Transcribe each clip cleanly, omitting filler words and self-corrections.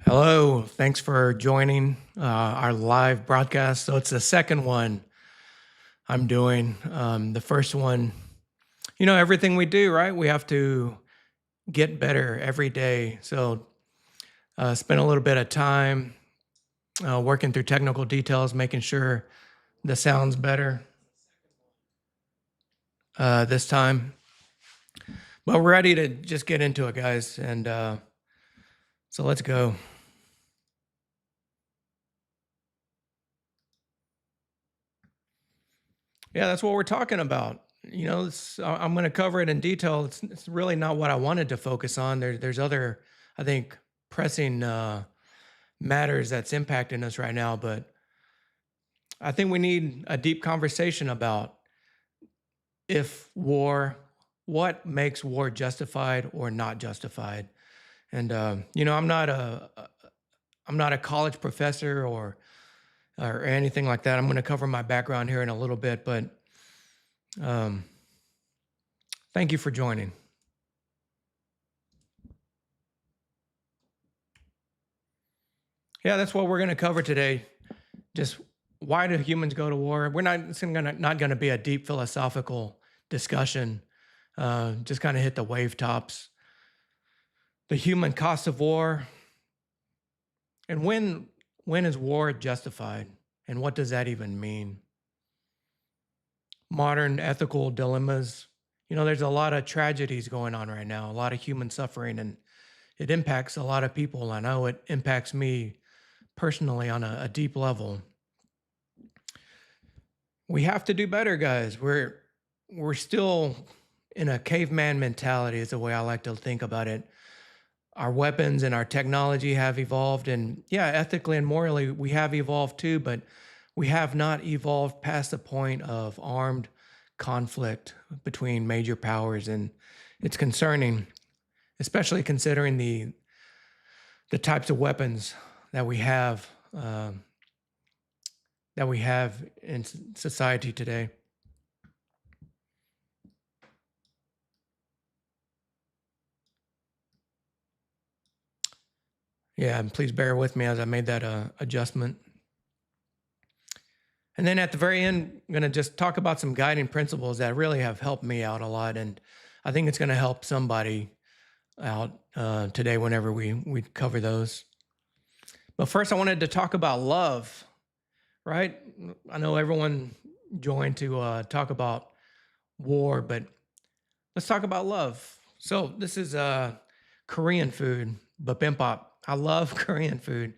Hello, thanks for joining our live broadcast. So it's the second one I'm doing. The first one, everything we do, right? We have to get better every day. So spend a little bit of time working through technical details, making sure the sound's better this time. But we're ready to just get into it, guys. And so let's go. Yeah, that's what we're talking about. I'm going to cover it in detail. It's really not what I wanted to focus on. There's other, I think, pressing matters that's impacting us right now. But I think we need a deep conversation about if war, what makes war justified or not justified. And I'm not a college professor or anything like that. I'm going to cover my background here in a little bit, but um, thank you for joining. Yeah, that's what we're going to cover today. Just why do humans go to war? We're not going to be a deep philosophical discussion. Just kind of hit the wave tops. The human cost of war, and when is war justified, and what does that even mean? Modern ethical dilemmas. There's a lot of tragedies going on right now, a lot of human suffering, and it impacts a lot of people. I know it impacts me personally on a deep level. We have to do better, guys. We're still in a caveman mentality is the way I like to think about it. Our weapons and our technology have evolved, and yeah, ethically and morally we have evolved too, but we have not evolved past the point of armed conflict between major powers, and it's concerning, especially considering the types of weapons that we have in society today. Yeah, and please bear with me as I made that adjustment. And then at the very end, I'm going to just talk about some guiding principles that really have helped me out a lot, and I think it's going to help somebody out today whenever we cover those. But first, I wanted to talk about love, right? I know everyone joined to talk about war, but let's talk about love. So this is Korean food, bibimbap. I love Korean food.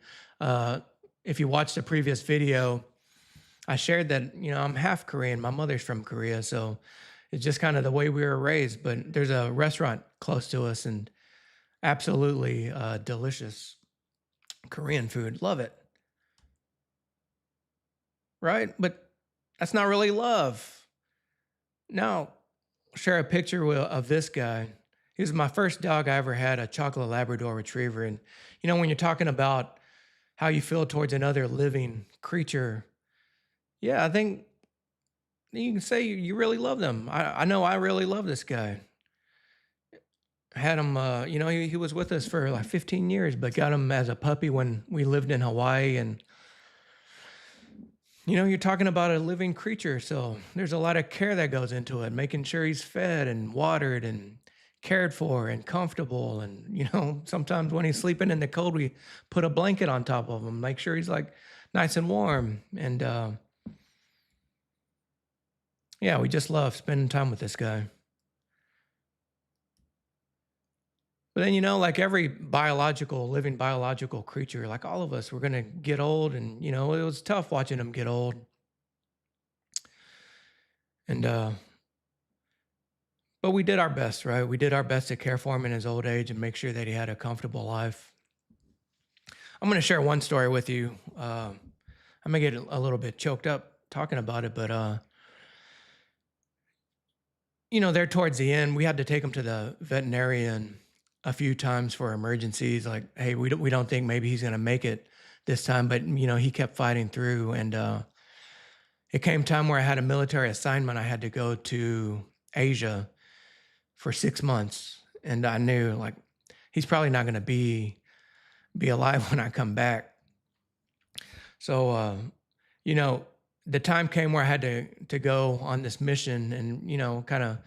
If you watched the previous video, I shared that I'm half Korean. My mother's from Korea, so it's just kind of the way we were raised. But there's a restaurant close to us, and absolutely delicious Korean food. Love it, right? But that's not really love. Now, share a picture of this guy. He was my first dog I ever had, a chocolate Labrador Retriever. And when you're talking about how you feel towards another living creature, yeah, I think you can say you really love them. I know I really love this guy. I had him, he was with us for like 15 years, but got him as a puppy when we lived in Hawaii. And, you're talking about a living creature. So there's a lot of care that goes into it, making sure he's fed and watered and cared for and comfortable. And, sometimes when he's sleeping in the cold, we put a blanket on top of him, make sure he's like nice and warm. And, yeah, we just love spending time with this guy. But then, like every living biological creature, like all of us, we're going to get old. And, it was tough watching him get old. And, but we did our best, right? We did our best to care for him in his old age and make sure that he had a comfortable life. I'm going to share one story with you. I may get a little bit choked up talking about it, but, there towards the end, we had to take him to the veterinarian a few times for emergencies. Like, hey, we don't think maybe he's going to make it this time, but he kept fighting through. And it came time where I had a military assignment. I had to go to Asia for 6 months, and I knew like he's probably not going to be be alive when I come back. So, you know, the time came where I had to go on this mission, and kind of,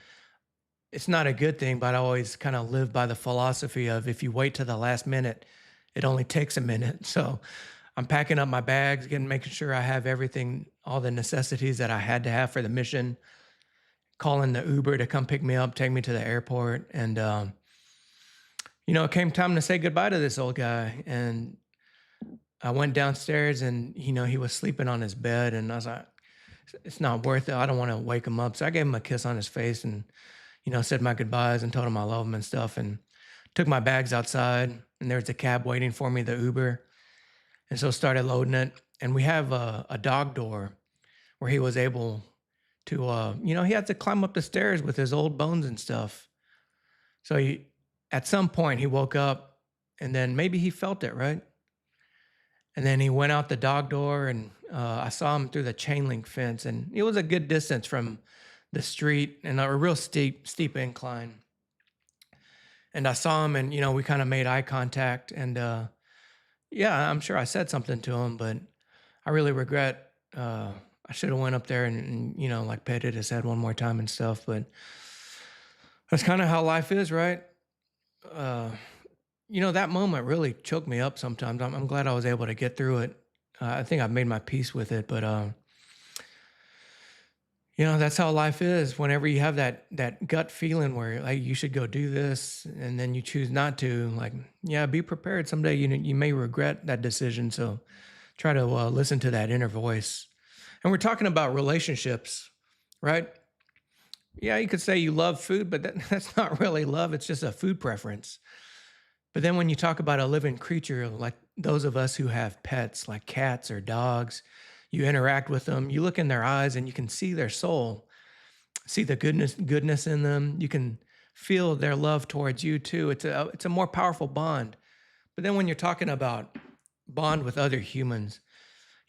it's not a good thing, but I always kind of live by the philosophy of if you wait to the last minute, it only takes a minute. So I'm packing up my bags, making sure I have everything, all the necessities that I had to have for the mission, calling the Uber to come pick me up, take me to the airport. And, it came time to say goodbye to this old guy. And I went downstairs and, he was sleeping on his bed. And I was like, it's not worth it. I don't want to wake him up. So I gave him a kiss on his face and, said my goodbyes and told him I love him and stuff. And took my bags outside, and there was a cab waiting for me, the Uber. And so started loading it. And we have a dog door where he was able to, he had to climb up the stairs with his old bones and stuff. So at some point he woke up, and then maybe he felt it, right? And then he went out the dog door, and I saw him through the chain link fence, and it was a good distance from the street and a real steep incline. And I saw him, and we kind of made eye contact, and yeah, I'm sure I said something to him, but I really regret. I should have went up there and like petted his head one more time and stuff. But that's kind of how life is, right? That moment really choked me up sometimes. I'm glad I was able to get through it. I think I've made my peace with it, but that's how life is. Whenever you have that gut feeling where like you should go do this, and then you choose not to, like, yeah, be prepared. Someday you may regret that decision. So try to listen to that inner voice. And we're talking about relationships, right? Yeah, you could say you love food, but that's not really love. It's just a food preference. But then when you talk about a living creature, like those of us who have pets, like cats or dogs, you interact with them, you look in their eyes and you can see their soul, see the goodness in them. You can feel their love towards you too. It's a more powerful bond. But then when you're talking about bond with other humans,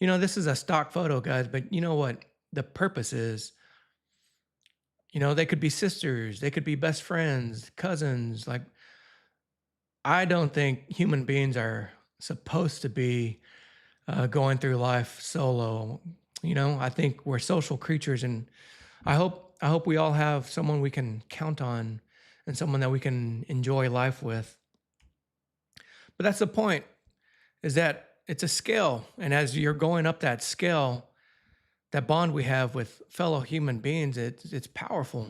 this is a stock photo, guys, but you know what the purpose is? They could be sisters, they could be best friends, cousins. Like, I don't think human beings are supposed to be going through life solo. I think we're social creatures, and I hope we all have someone we can count on and someone that we can enjoy life with. But that's the point, is that it's a scale. And as you're going up that scale, that bond we have with fellow human beings, it's powerful.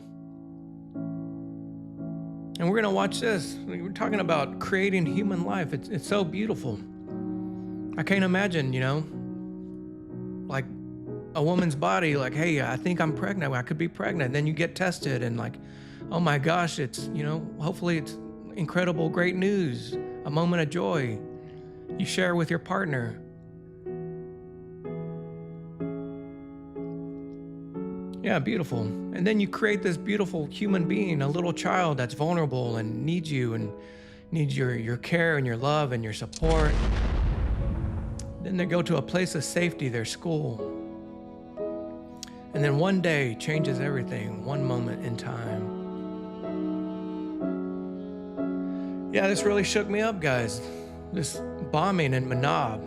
And we're going to watch this. We're talking about creating human life. It's so beautiful. I can't imagine, like a woman's body, like, hey, I think I'm pregnant. I could be pregnant. Then you get tested and like, oh my gosh, it's, hopefully it's incredible, great news, a moment of joy. You share with your partner. Yeah, beautiful. And then you create this beautiful human being, a little child that's vulnerable and needs you and needs your care and your love and your support. Then they go to a place of safety, their school. And then one day changes everything, one moment in time. Yeah, this really shook me up, guys. This bombing in Minab,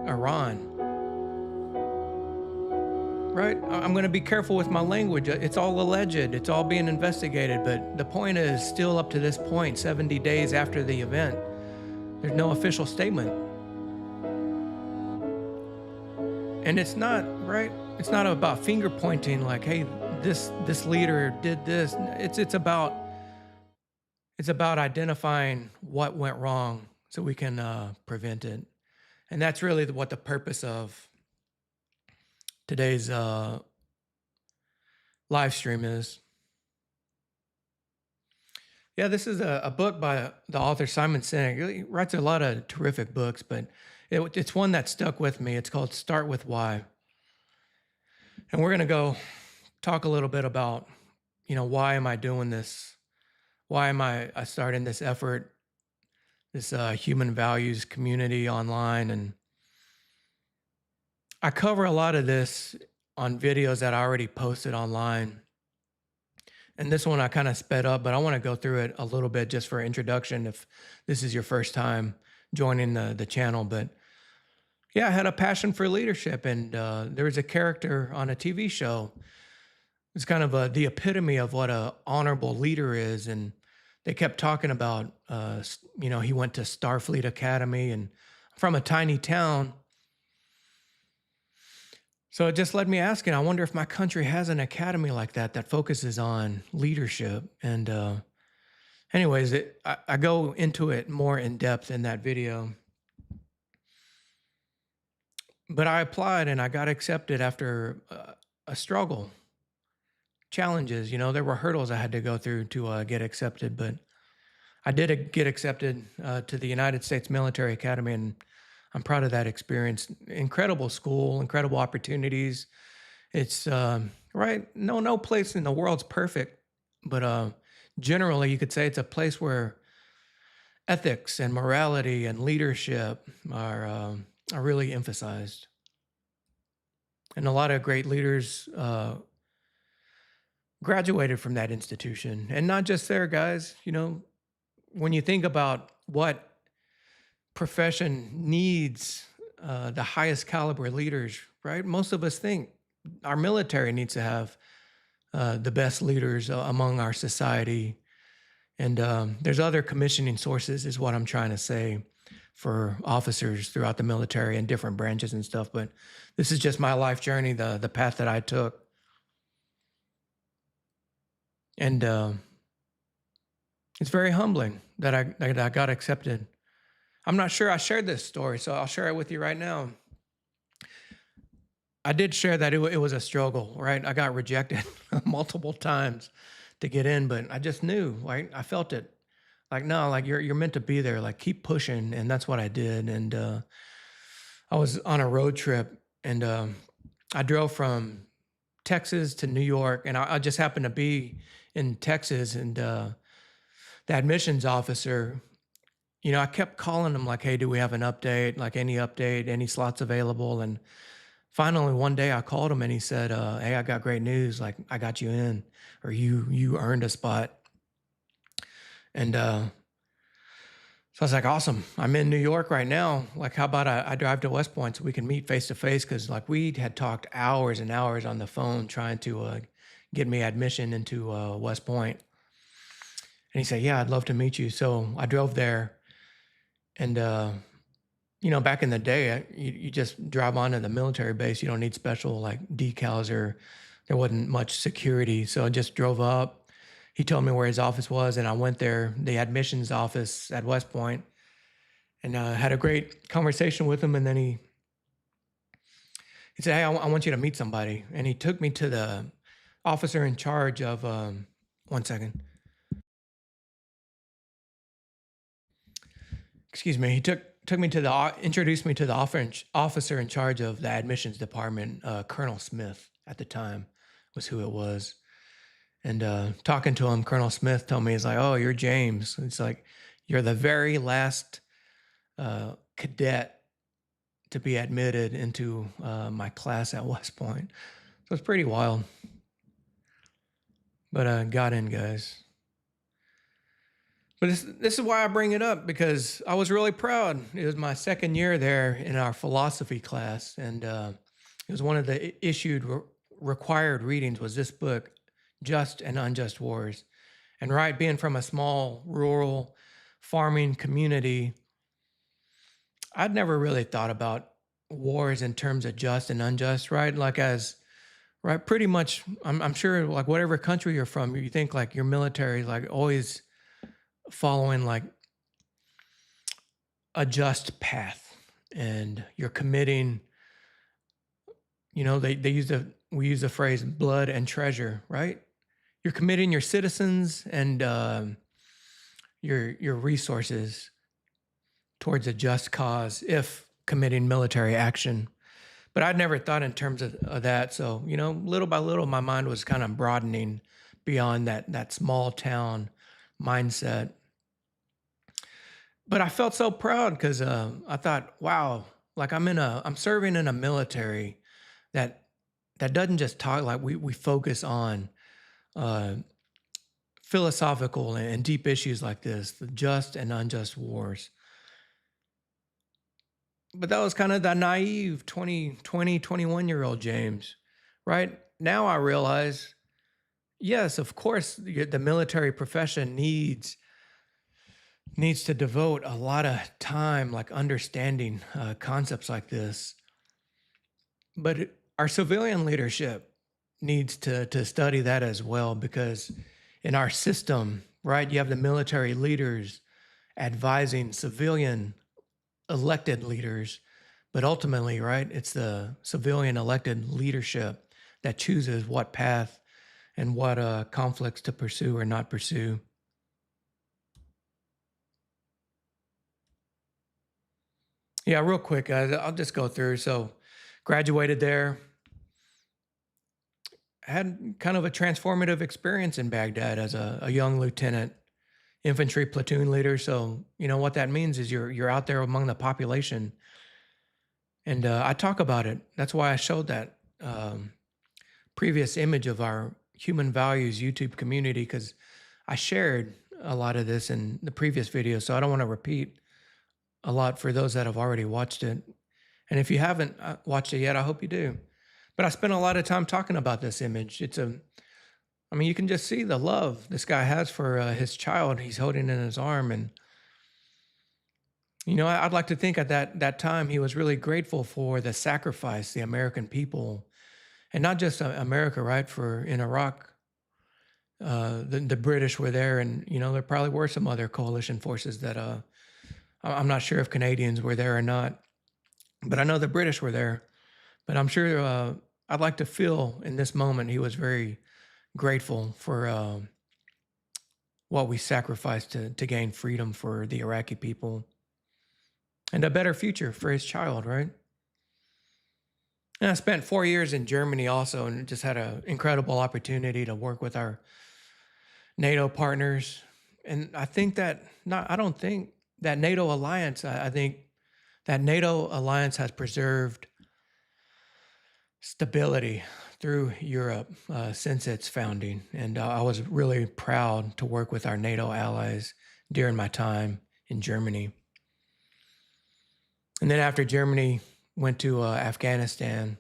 Iran. Right? I'm going to be careful with my language. It's all alleged. It's all being investigated. But the point is, still up to this point, 70 days after the event, there's no official statement. And it's not, right? It's not about finger pointing like, hey, this leader did this. It's about identifying what went wrong so we can prevent it. And that's really what the purpose of today's live stream is. Yeah, this is a book by the author Simon Sinek. He writes a lot of terrific books, but it's one that stuck with me. It's called Start With Why. And we're going to go talk a little bit about, why am I doing this? Why am I starting this effort, this human values community online? And I cover a lot of this on videos that I already posted online. And this one I kind of sped up, but I want to go through it a little bit just for introduction if this is your first time joining the channel. But yeah, I had a passion for leadership, and there was a character on a TV show. It's kind of the epitome of what a honorable leader is, and they kept talking about, he went to Starfleet Academy, and from a tiny town. So it just led me asking, I wonder if my country has an academy like that that focuses on leadership. And anyways, I go into it more in depth in that video. But I applied and I got accepted after a struggle, challenges. There were hurdles I had to go through to get accepted, but I did get accepted to the United States Military Academy, and I'm proud of that experience. Incredible school, incredible opportunities. It's right. No place in the world's perfect, but generally, you could say it's a place where ethics and morality and leadership are really emphasized, and a lot of great leaders graduated from that institution. And not just there, guys. When you think about what profession needs the highest caliber leaders, right? Most of us think our military needs to have the best leaders among our society. And there's other commissioning sources, is what I'm trying to say, for officers throughout the military and different branches and stuff. But this is just my life journey, the path that I took. And it's very humbling that I got accepted. I'm not sure I shared this story, so I'll share it with you right now. I did share that it was a struggle, right? I got rejected multiple times to get in, but I just knew, right? I felt it. Like, no, like you're meant to be there. Like, keep pushing, and that's what I did. And I was on a road trip, and I drove from Texas to New York, and I just happened to be in Texas, and the admissions officer, I kept calling him like, hey, do we have an update? Like, any update, any slots available? And finally, one day I called him and he said, hey, I got great news. Like, I got you in, or you earned a spot. And so I was like, awesome. I'm in New York right now. Like, how about I drive to West Point so we can meet face to face? Because like we had talked hours and hours on the phone trying to get me admission into West Point. And he said, yeah, I'd love to meet you. So I drove there. And, back in the day, you just drive onto the military base. You don't need special like decals, or there wasn't much security. So I just drove up. He told me where his office was, and I went there, the admissions office at West Point, and had a great conversation with him. And then he said, hey, I want you to meet somebody. And he took me to the officer in charge of, one second. Excuse me. He took me to introduced me to the officer in charge of the admissions department. Colonel Smith at the time was who it was. And talking to him, Colonel Smith told me, he's like, oh, you're James. It's like, you're the very last cadet to be admitted into my class at West Point. So it's pretty wild. But got in, guys. But this is why I bring it up, because I was really proud. It was my second year there in our philosophy class, and it was one of the required readings was this book, Just and Unjust Wars. And right, being from a small rural farming community, I'd never really thought about wars in terms of just and unjust, right? Like right, pretty much, I'm sure, like whatever country you're from, you think like your military is like always following like a just path, and you're committing, we use the phrase blood and treasure, right? You're committing your citizens and your resources towards a just cause if committing military action. But I'd never thought in terms of that. So, little by little, my mind was kind of broadening beyond that small town mindset. But I felt so proud because I thought, wow, like I'm serving in a military that doesn't just talk, like we focus on philosophical and deep issues like this, the just and unjust wars. But that was kind of the naive 21-year-old James, right? Now I realize, yes, of course, the military profession needs to devote a lot of time, like understanding concepts like this. But our civilian leadership needs to study that as well, because in our system, right, you have the military leaders advising civilian elected leaders, but ultimately, right, it's the civilian elected leadership that chooses what path and what conflicts to pursue or not pursue. Yeah, real quick, guys, I'll just go through. So, graduated there, had kind of a transformative experience in Baghdad as a young lieutenant, infantry platoon leader. So, you know what that means is you're out there among the population, and I talk about it. That's why I showed that previous image of our human values YouTube community, because I shared a lot of this in the previous video. So I don't want to repeat a lot for those that have already watched it. And if you haven't watched it yet, I hope you do. But I spent a lot of time talking about this image. I mean, you can just see the love this guy has for his child he's holding in his arm. And, you know, I'd like to think at that time he was really grateful for the sacrifice the American people, and not just America, right? For in Iraq, the British were there, and you know there probably were some other coalition forces that I'm not sure if Canadians were there or not, but I know the British were there. But I'm sure I'd like to feel in this moment he was very grateful for what we sacrificed to gain freedom for the Iraqi people and a better future for his child, right? And I spent 4 years in Germany also, and just had an incredible opportunity to work with our NATO partners. And I think that not I don't think that NATO alliance, I think that NATO alliance has preserved stability through Europe since its founding. And I was really proud to work with our NATO allies during my time in Germany. And then after Germany, went to Afghanistan,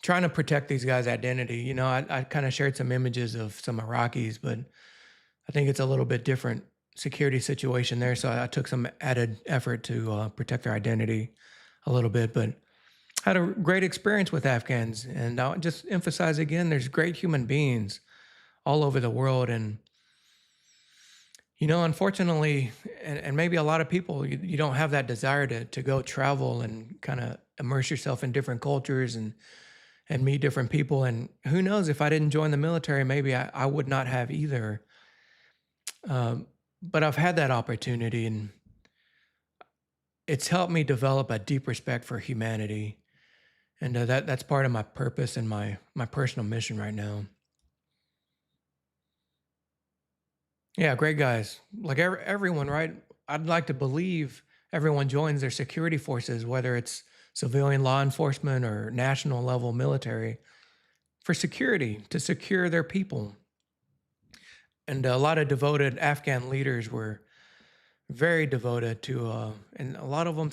trying to protect these guys' identity. You know, I kind of shared some images of some Iraqis, but I think it's a little bit different security situation there. So I took some added effort to protect their identity a little bit, but had a great experience with Afghans. And I'll just emphasize again, there's great human beings all over the world. And, you know, unfortunately, and maybe a lot of people, you don't have that desire to go travel and kind of immerse yourself in different cultures and meet different people. And who knows, if I didn't join the military, maybe I would not have either. But I've had that opportunity, and it's helped me develop a deep respect for humanity. And that's part of my purpose and my personal mission right now. Yeah, great guys. Like everyone, right? I'd like to believe everyone joins their security forces, whether it's civilian law enforcement or national level military, for security, to secure their people. And a lot of devoted Afghan leaders were very devoted to, and a lot of them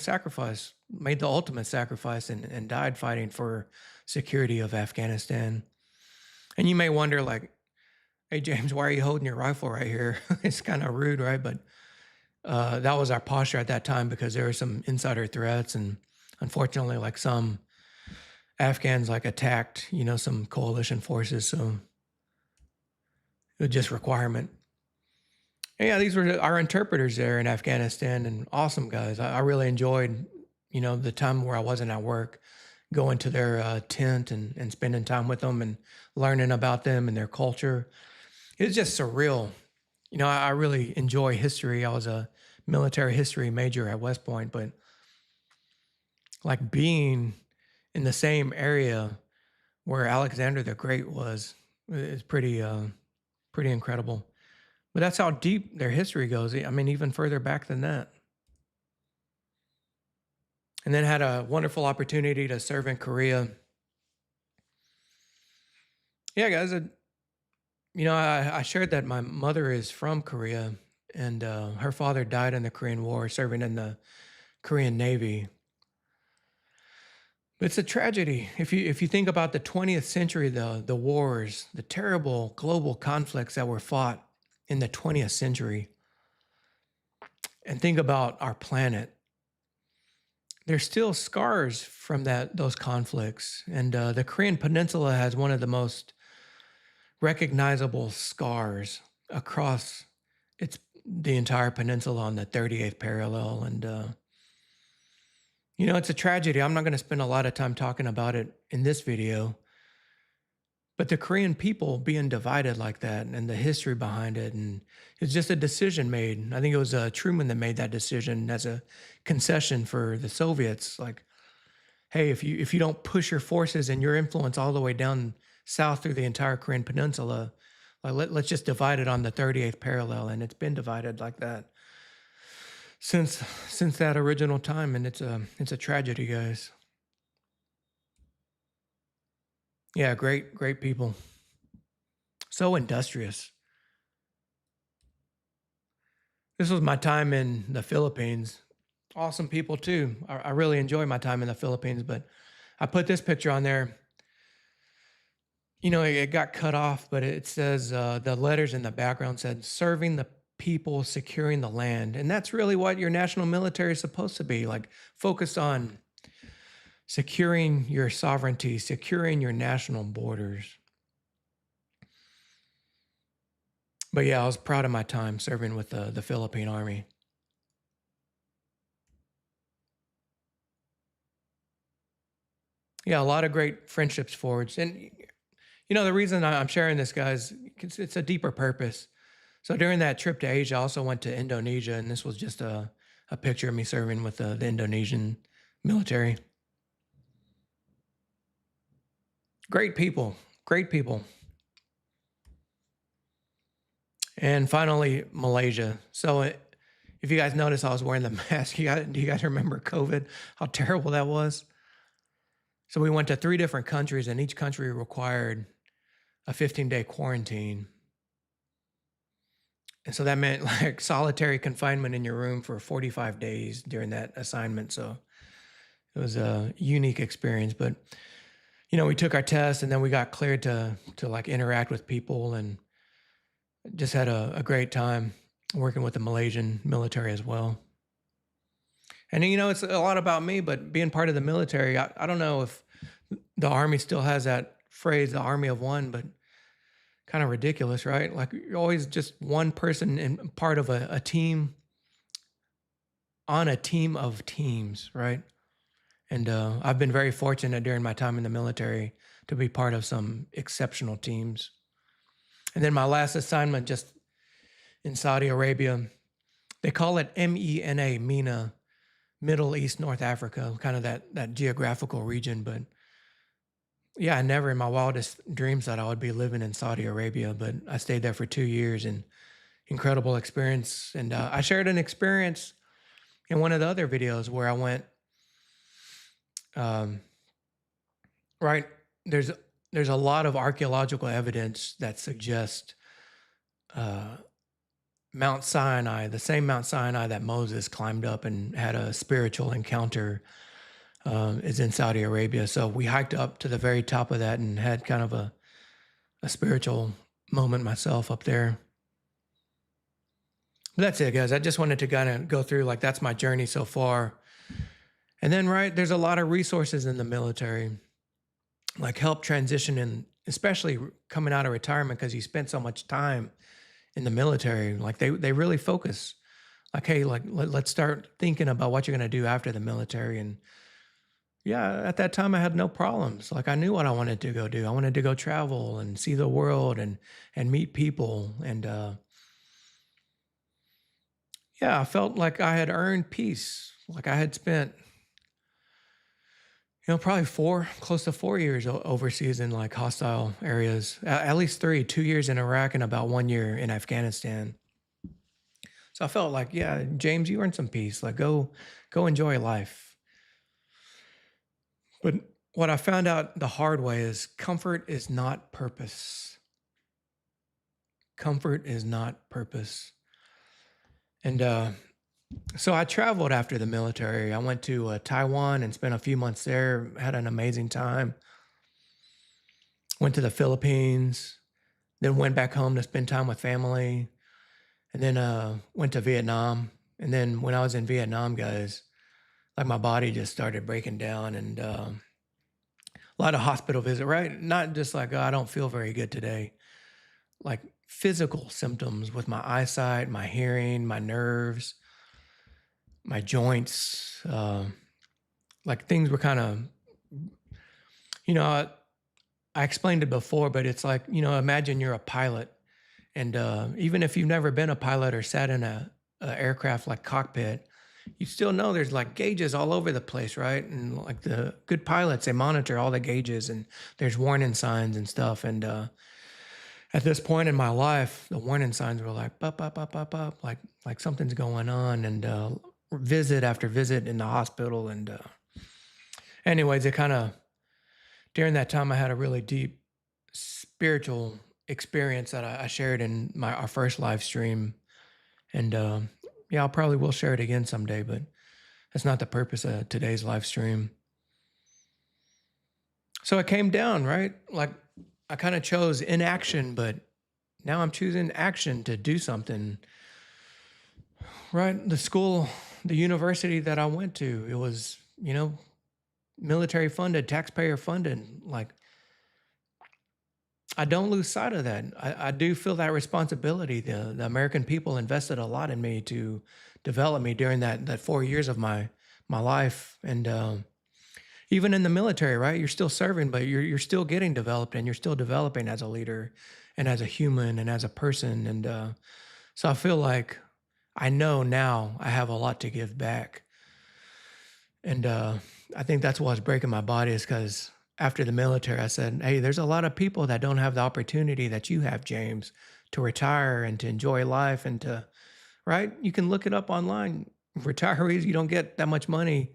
made the ultimate sacrifice, and died fighting for security of Afghanistan. And you may wonder, like, hey, James, why are you holding your rifle right here? It's kind of rude, right? But that was our posture at that time, because there were some insider threats, and unfortunately, like some Afghans like attacked, you know, some coalition forces. So it was just requirement. And yeah, these were our interpreters there in Afghanistan, and awesome guys. I really enjoyed, you know, the time where I wasn't at work, going to their tent and spending time with them and learning about them and their culture. It was just surreal. You know, I really enjoy history. I was a military history major at West Point, but like being in the same area where Alexander the Great was is pretty incredible. But that's how deep their history goes. I mean, even further back than that. And then had a wonderful opportunity to serve in Korea. Yeah, guys, you know, I shared that my mother is from Korea, and her father died in the Korean War serving in the Korean Navy. It's a tragedy. If you think about the 20th century, the wars, the terrible global conflicts that were fought in the 20th century, and think about our planet, there's still scars from those conflicts. And the Korean Peninsula has one of the most recognizable scars across the entire peninsula on the 38th parallel. And it's a tragedy. I'm not going to spend a lot of time talking about it in this video, but the Korean people being divided like that and the history behind it, and it's just a decision made. I think it was Truman that made that decision as a concession for the Soviets. Like, hey, if you don't push your forces and your influence all the way down south through the entire Korean Peninsula, like let's just divide it on the 38th parallel, and it's been divided like that since that original time, and it's a tragedy, guys. Yeah, great people. So industrious. This was my time in the Philippines. Awesome people too. I really enjoy my time in the Philippines, but I put this picture on there. It got cut off, but it says the letters in the background said serving the people, securing the land. And that's really what your national military is supposed to be, like focused on securing your sovereignty, securing your national borders. But yeah, I was proud of my time serving with the Philippine Army. Yeah, a lot of great friendships forged. And the reason I'm sharing this, guys, it's a deeper purpose. So during that trip to Asia, I also went to Indonesia, and this was just a picture of me serving with the Indonesian military. Great people. And finally, Malaysia. So if you guys notice, I was wearing the mask. Do you guys remember COVID? How terrible that was? So we went to 3 different countries, and each country required a 15-day quarantine. And so that meant like solitary confinement in your room for 45 days during that assignment. So it was a unique experience. But, we took our test, and then we got cleared to like interact with people, and just had a great time working with the Malaysian military as well. And, it's a lot about me, but being part of the military, I don't know if the Army still has that phrase, the Army of One, but kind of ridiculous, right? Like you're always just one person and part of a team on a team of teams, right? And I've been very fortunate during my time in the military to be part of some exceptional teams. And then my last assignment just in Saudi Arabia, they call it MENA, Middle East, North Africa, kind of that geographical region. But yeah, I never in my wildest dreams thought I would be living in Saudi Arabia, but I stayed there for 2 years, and incredible experience. And I shared an experience in one of the other videos where I went, right, there's a lot of archaeological evidence that suggests Mount Sinai, the same Mount Sinai that Moses climbed up and had a spiritual encounter, is in Saudi Arabia. So we hiked up to the very top of that and had kind of a spiritual moment myself up there. But that's it, guys. I just wanted to kind of go through, like, that's my journey so far. And then, right, there's a lot of resources in the military, like help transition, and especially coming out of retirement, because you spent so much time in the military. Like they really focus, like, hey, like let's start thinking about what you're going to do after the military. And yeah, at that time I had no problems. Like I knew what I wanted to go do. I wanted to go travel and see the world and meet people. And yeah, I felt like I had earned peace. Like I had spent, probably close to 4 years overseas in like hostile areas, at least 3, 2 years in Iraq and about 1 year in Afghanistan. So I felt like, yeah, James, you earned some peace. Like go enjoy life. But what I found out the hard way is comfort is not purpose. Comfort is not purpose. And So I traveled after the military. I went to Taiwan and spent a few months there. Had an amazing time. Went to the Philippines, then went back home to spend time with family, and then went to Vietnam. And then when I was in Vietnam, guys, like my body just started breaking down, and a lot of hospital visit. Right, not just like, oh, I don't feel very good today. Like physical symptoms with my eyesight, my hearing, my nerves, my joints. Like things were kind of, you know, I explained it before, but it's like, imagine you're a pilot. And even if you've never been a pilot or sat in a aircraft like cockpit, you still know there's like gauges all over the place, right? And like the good pilots, they monitor all the gauges and there's warning signs and stuff. And at this point in my life, the warning signs were like, pop, pop, pop, pop, pop, like something's going on. And visit after visit in the hospital. And anyways, it kind of, during that time, I had a really deep spiritual experience that I shared in our first live stream. And yeah, I probably will share it again someday, but that's not the purpose of today's live stream. So it came down, right? Like I kind of chose inaction, but now I'm choosing action to do something. Right? The university that I went to, it was, military funded, taxpayer funded. Like I don't lose sight of that. I do feel that responsibility. The American people invested a lot in me to develop me during that 4 years of my life. And even in the military, right? You're still serving, but you're still getting developed, and you're still developing as a leader and as a human and as a person. And so I feel like I know now I have a lot to give back. And I think that's what's breaking my body, is because after the military, I said, hey, there's a lot of people that don't have the opportunity that you have, James, to retire and to enjoy life and to, right? You can look it up online. Retirees, you don't get that much money.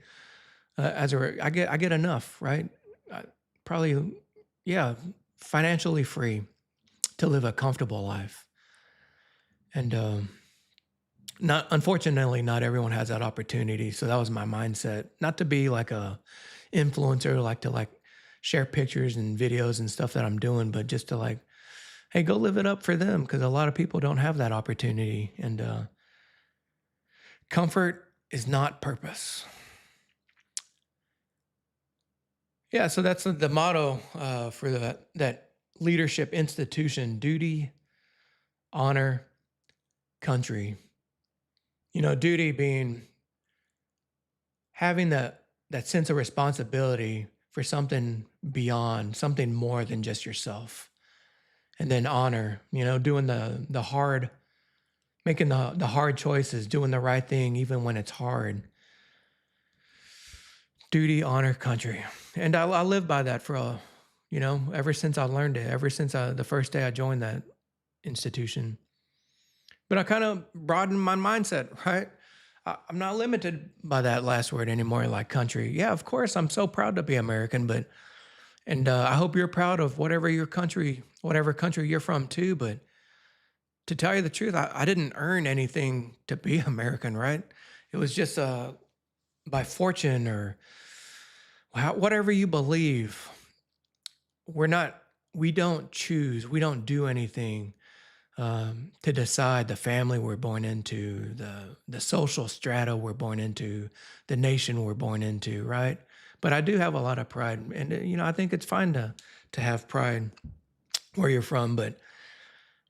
I get enough, right? Probably, yeah, financially free to live a comfortable life. And unfortunately, not everyone has that opportunity. So that was my mindset, not to be like a influencer, like to like share pictures and videos and stuff that I'm doing, but just to like, hey, go live it up for them, because a lot of people don't have that opportunity. And comfort is not purpose. Yeah, so that's the motto for that leadership institution: duty, honor, country. Duty being having that sense of responsibility for something beyond, something more than just yourself. And then honor, doing the hard, making the hard choices, doing the right thing even when it's hard. Duty, honor, country. And I live by that for ever since I learned it, ever since the first day I joined that institution. But I kind of broadened my mindset, right? I'm not limited by that last word anymore, like country. Yeah, of course, I'm so proud to be American, and I hope you're proud of whatever country you're from too. But to tell you the truth, I didn't earn anything to be American, right? It was just by fortune or whatever you believe. We don't choose, we don't do anything to decide the family we're born into, the social strata we're born into, the nation we're born into, right? But I do have a lot of pride, and I think it's fine to have pride where you're from. But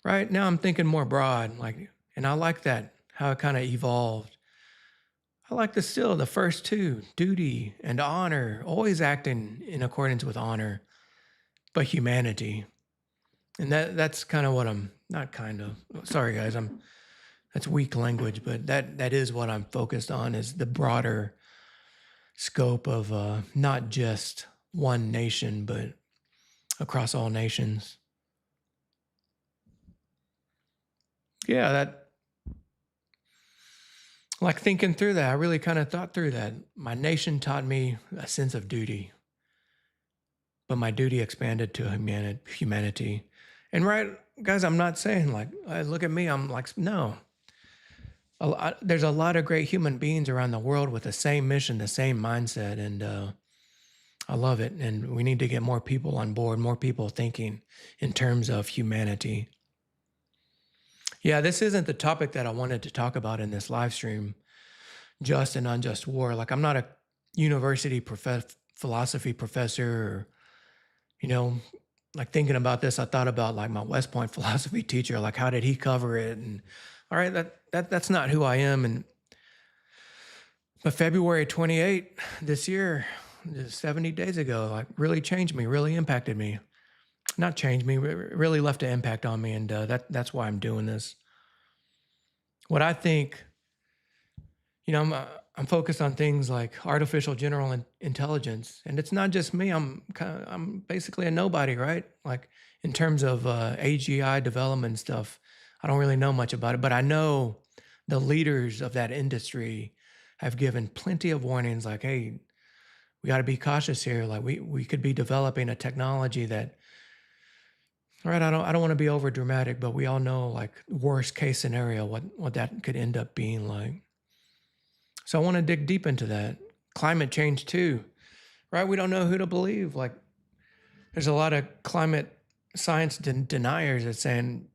right now, I'm thinking more broad, like, and I like that how it kind of evolved. I like the first two: duty and honor, always acting in accordance with honor, but humanity. And that's kind of what I'm not kind of. Sorry, guys, that's weak language, but that is what I'm focused on, is the broader scope of not just one nation, but across all nations. Yeah, like thinking through that, I really kind of thought through that. My nation taught me a sense of duty, but my duty expanded to humanity. And right, guys, I'm not saying like, look at me. I'm like, no. there's a lot of great human beings around the world with the same mission, the same mindset, and I love it. And we need to get more people on board, more people thinking in terms of humanity. Yeah, this isn't the topic that I wanted to talk about in this live stream, just and unjust war. Like, I'm not a university philosophy professor, or, you know, like thinking about this, I thought about like my West Point philosophy teacher, like how did he cover it? And all right, that's not who I am. And but February 28th this year, just 70 days ago, like really changed me, really impacted me. Not changed me, really left an impact on me, and that's why I'm doing this. What I think, I'm focused on things like artificial general intelligence, and it's not just me. I'm basically a nobody, right? Like in terms of AGI development stuff, I don't really know much about it, but I know the leaders of that industry have given plenty of warnings, like, hey, we got to be cautious here. Like we could be developing a technology that, all right, I don't want to be over dramatic, but we all know like worst case scenario what that could end up being like. So I want to dig deep into that. Climate change too, right? We don't know who to believe. Like there's a lot of climate science deniers that saying,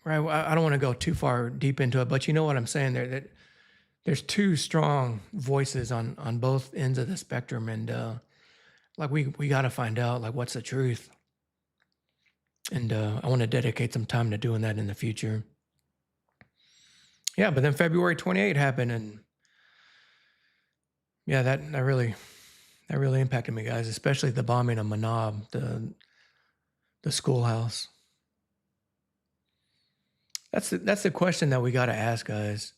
right? I don't want to go too far deep into it, but you know what I'm saying there. That there's two strong voices on both ends of the spectrum, and like we got to find out like what's the truth. And I want to dedicate some time to doing that in the future. Yeah, but then February 28th happened, and yeah, that really impacted me, guys. Especially the bombing of Minab, the schoolhouse. That's the question that we got to ask, guys.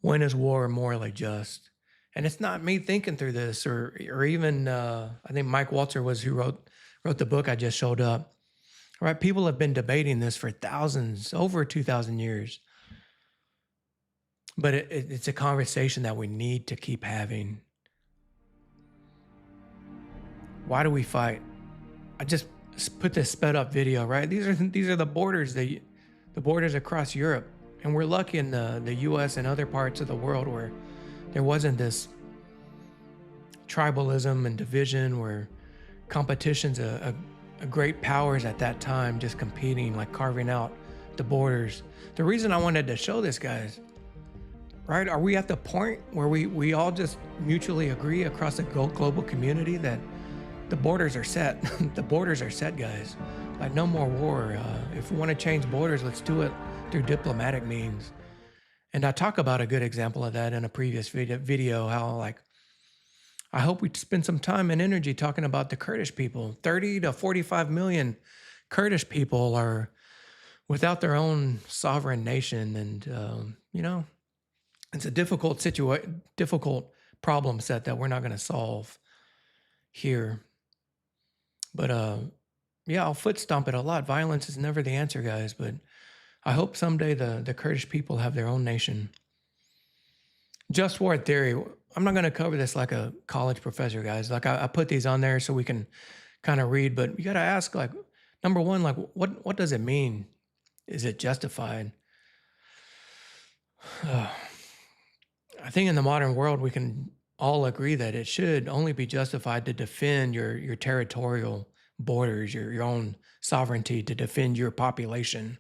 When is war morally just? And it's not me thinking through this, or even I think Mike Walter was who wrote the book I just showed up. All right, people have been debating this for thousands, over 2,000 years. But it's a conversation that we need to keep having. Why do we fight? I just put this sped up video, right? These are the borders, the borders across Europe. And we're lucky in the US and other parts of the world where there wasn't this tribalism and division, where competition's a great powers at that time just competing, like carving out the borders. The reason I wanted to show this, guys, right? Are we at the point where we all just mutually agree across the global community that the borders are set? The borders are set, guys. Like no more war. If we want to change borders, let's do it through diplomatic means. And I talk about a good example of that in a previous video, how like I hope we spend some time and energy talking about the Kurdish people. 30 to 45 million Kurdish people are without their own sovereign nation. And, it's a difficult problem set that we're not going to solve here. But I'll foot stomp it a lot. Violence is never the answer, guys. But I hope someday the Kurdish people have their own nation. Just war theory. I'm not going to cover this like a college professor, guys. Like I put these on there so we can kind of read, but you got to ask, like, number one, like what does it mean? Is it justified? I think in the modern world, we can all agree that it should only be justified to defend your territorial borders, your own sovereignty, to defend your population.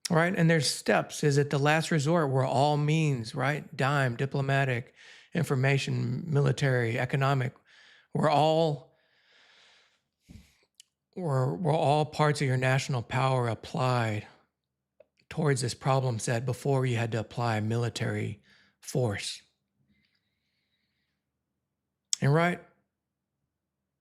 Right? And there's steps. Is it the last resort where all means, right? Dime, diplomatic, information, military, economic, we're all parts of your national power applied towards this problem set before you had to apply military force. And right,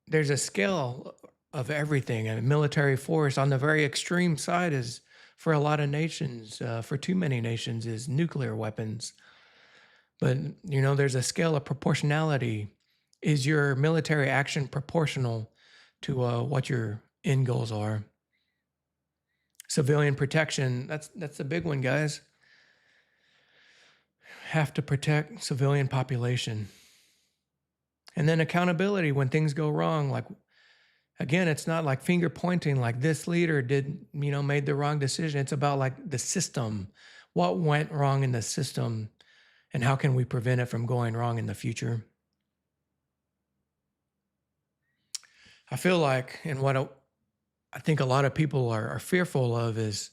there's a scale of everything. And military force on the very extreme side is, for a lot of nations, for too many nations, is nuclear weapons. But, there's a scale of proportionality. Is your military action proportional to what your end goals are? Civilian protection, that's a big one, guys. Have to protect civilian population. And then accountability when things go wrong. Like, again, it's not like finger pointing like this leader made the wrong decision. It's about like the system. what went wrong in the system and how can we prevent it from going wrong in the future. I feel like, and I think a lot of people are fearful of is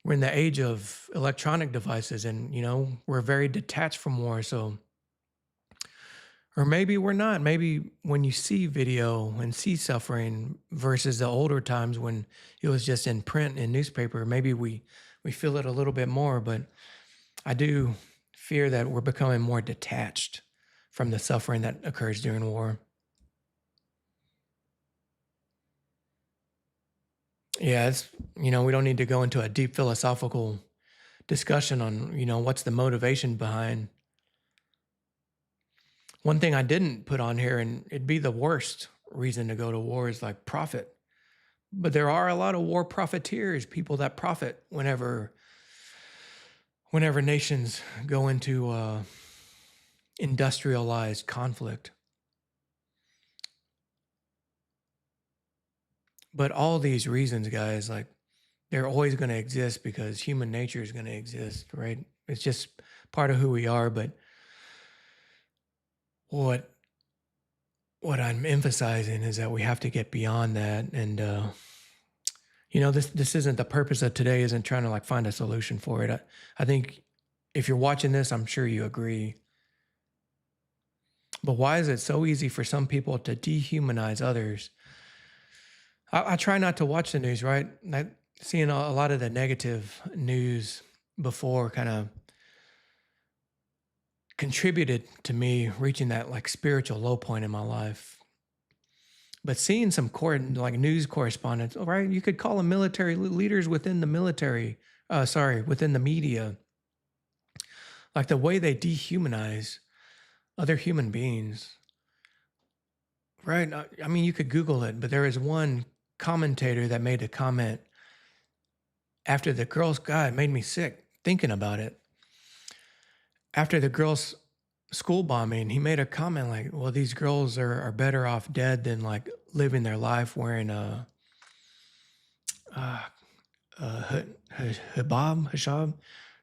we're in the age of electronic devices and, we're very detached from war. So, or maybe we're not. Maybe when you see video and see suffering versus the older times when it was just in print and newspaper, maybe we feel it a little bit more. But I do fear that we're becoming more detached from the suffering that occurs during war. Yeah, we don't need to go into a deep philosophical discussion on, what's the motivation behind. One thing I didn't put on here, and it'd be the worst reason to go to war, is like profit. But there are a lot of war profiteers, people that profit whenever nations go into industrialized conflict. But all these reasons, guys, like they're always going to exist because human nature is going to exist, right? It's just part of who we are. But what I'm emphasizing is that we have to get beyond that. And, this isn't the purpose of today, isn't trying to like find a solution for it. I think if you're watching this, I'm sure you agree. But why is it so easy for some people to dehumanize others? I try not to watch the news, right? Seeing a lot of the negative news before kind of contributed to me reaching that like spiritual low point in my life. But seeing some like news correspondents, right? You could call them military leaders within the military, within the media, like the way they dehumanize other human beings, right? I mean, you could Google it, but there is one commentator that made a comment after the girls, God, it made me sick thinking about it. After the girls' school bombing, he made a comment like, well, these girls are better off dead than like living their life wearing hijab,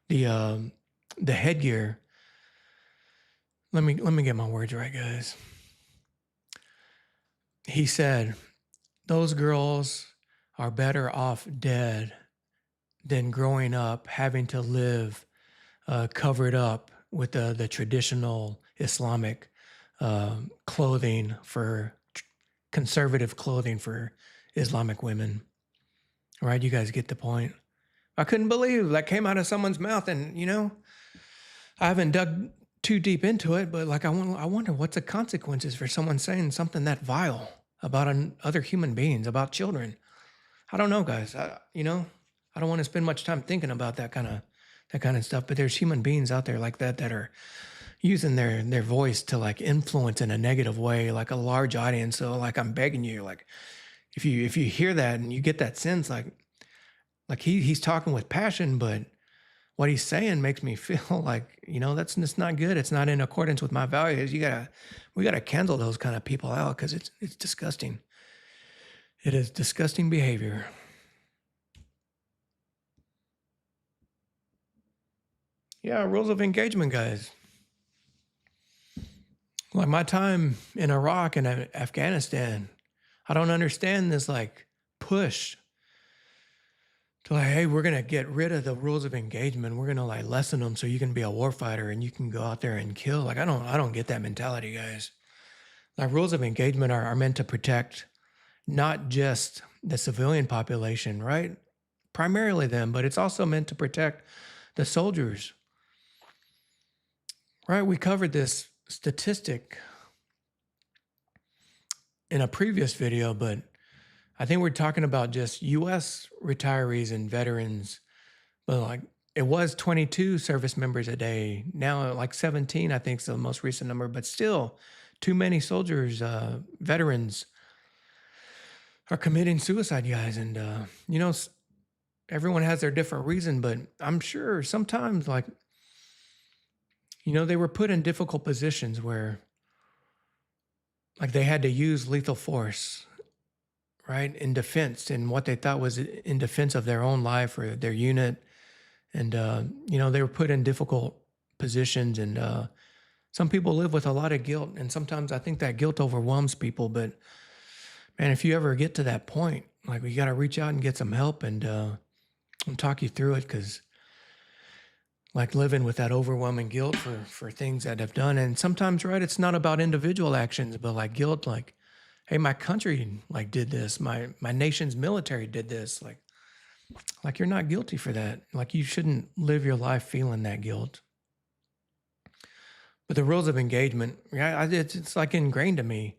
the headgear. Let me get my words right, guys. He said, those girls are better off dead than growing up having to live covered up with the traditional Islamic clothing conservative clothing for Islamic women. All right, you guys get the point. I couldn't believe that came out of someone's mouth, and I haven't dug too deep into it, but like I wonder what's the consequences for someone saying something that vile about other human beings, about children. I don't know, guys. I don't want to spend much time thinking about that kind of stuff. But there's human beings out there like that are using their voice to like influence in a negative way, like a large audience. So like I'm begging you, like if you hear that and you get that sense, like he's talking with passion, but what he's saying makes me feel like, that's just not good. It's not in accordance with my values. We gotta cancel those kind of people out because it's disgusting. It is disgusting behavior. Yeah, rules of engagement, guys. Like my time in Iraq and Afghanistan, I don't understand this like push to like, hey, we're gonna get rid of the rules of engagement. We're gonna like lessen them so you can be a warfighter and you can go out there and kill. Like I don't get that mentality, guys. Like rules of engagement are meant to protect not just the civilian population, right? Primarily them, but it's also meant to protect the soldiers. Right? We covered this statistic in a previous video, but I think we're talking about just US retirees and veterans, but like it was 22 service members a day. Now like 17, I think is the most recent number, but still too many soldiers, veterans are committing suicide, guys. And, everyone has their different reason, but I'm sure sometimes like, they were put in difficult positions where like they had to use lethal force, right? In defense, in what they thought was in defense of their own life or their unit. And, they were put in difficult positions. And some people live with a lot of guilt. And sometimes I think that guilt overwhelms people. But man, if you ever get to that point, like we got to reach out and get some help and talk you through it. Because like living with that overwhelming guilt for things that have done. And sometimes, right, it's not about individual actions, but like guilt, like, hey, my country like did this, my nation's military did this. Like you're not guilty for that. Like you shouldn't live your life feeling that guilt. But the rules of engagement, yeah, it's like ingrained to me,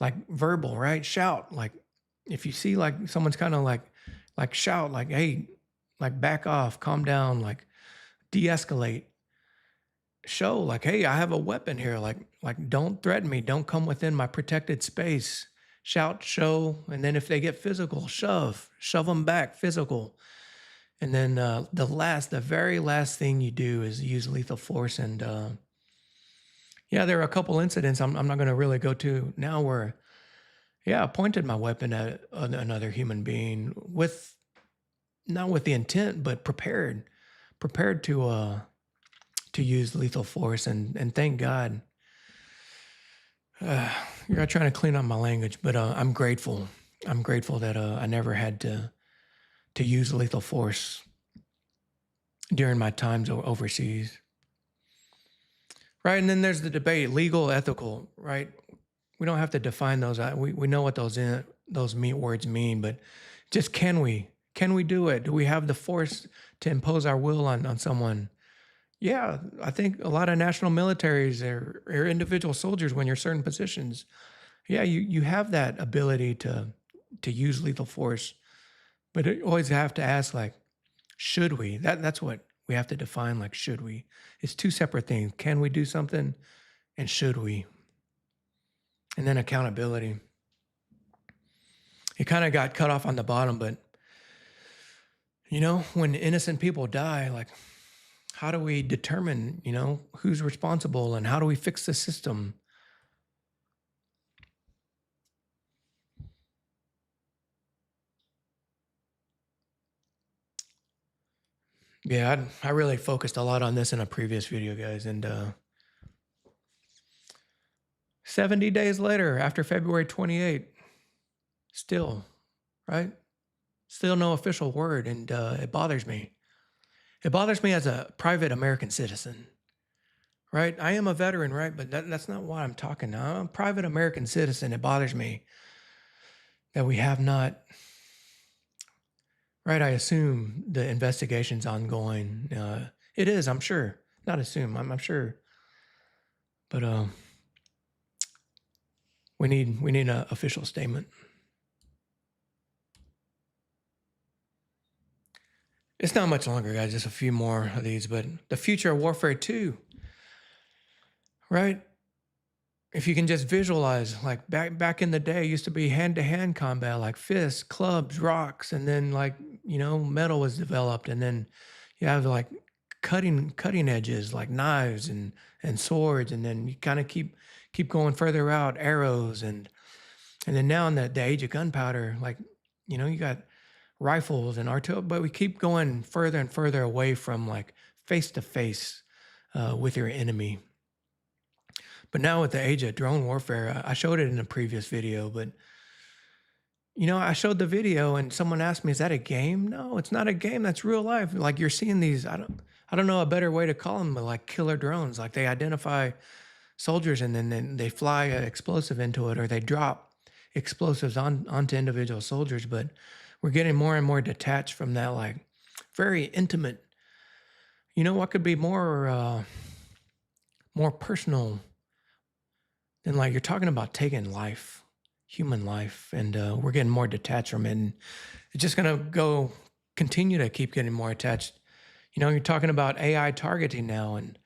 like verbal, right? Shout, like if you see like someone's kind of like shout, like, hey, like back off, calm down, like de-escalate, show like, hey, I have a weapon here, like don't threaten me, don't come within my protected space. Shout, show, and then if they get physical, shove them back, physical. And then the very last thing you do is use lethal force. And yeah, there are a couple incidents I'm not going to really go to now where, yeah, I pointed my weapon at another human being with not with the intent, but prepared to use lethal force. And thank God. You're trying to clean up my language, but I'm grateful. I'm grateful that I never had to use lethal force during my times overseas. Right, and then there's the debate, legal, ethical. Right, we don't have to define those. We know what those words mean, but just can we do it? Do we have the force to impose our will on someone? Yeah, I think a lot of national militaries or individual soldiers, when you're certain positions, yeah, you have that ability to use lethal force, but you always have to ask, like, should we? That's what we have to define. Like, should we? It's two separate things. Can we do something, and should we? And then accountability. It kind of got cut off on the bottom, but when innocent people die, like, how do we determine, who's responsible and how do we fix the system? Yeah, I really focused a lot on this in a previous video, guys. And 70 days later, after February 28th, still, right? Still no official word. And it bothers me. It bothers me as a private American citizen, right? I am a veteran, right? But that's not why I'm talking now. I'm a private American citizen. It bothers me that we have not, right? I assume the investigation's ongoing. It is, I'm sure. Not assume, I'm sure. But we need an official statement. It's not much longer, guys. Just a few more of these. But the future of warfare 2, right? If you can just visualize, like back in the day, it used to be hand-to-hand combat, like fists, clubs, rocks, and then like metal was developed, and then you have like cutting edges, like knives and swords, and then you kind of keep going further out, arrows, and then now in the age of gunpowder, like you got rifles and artillery, but we keep going further and further away from like face to face with your enemy. But now with the age of drone warfare, I showed it in a previous video, but I showed the video and someone asked me, is that a game? No, it's not a game. That's real life. Like you're seeing these, I don't know a better way to call them, but like killer drones. Like they identify soldiers and then they fly an explosive into it, or they drop explosives onto individual soldiers. But we're getting more and more detached from that, like very intimate. What could be more personal than like you're talking about taking life, human life, and we're getting more detached from it. And it's just gonna continue to keep getting more attached. You're talking about AI targeting now, and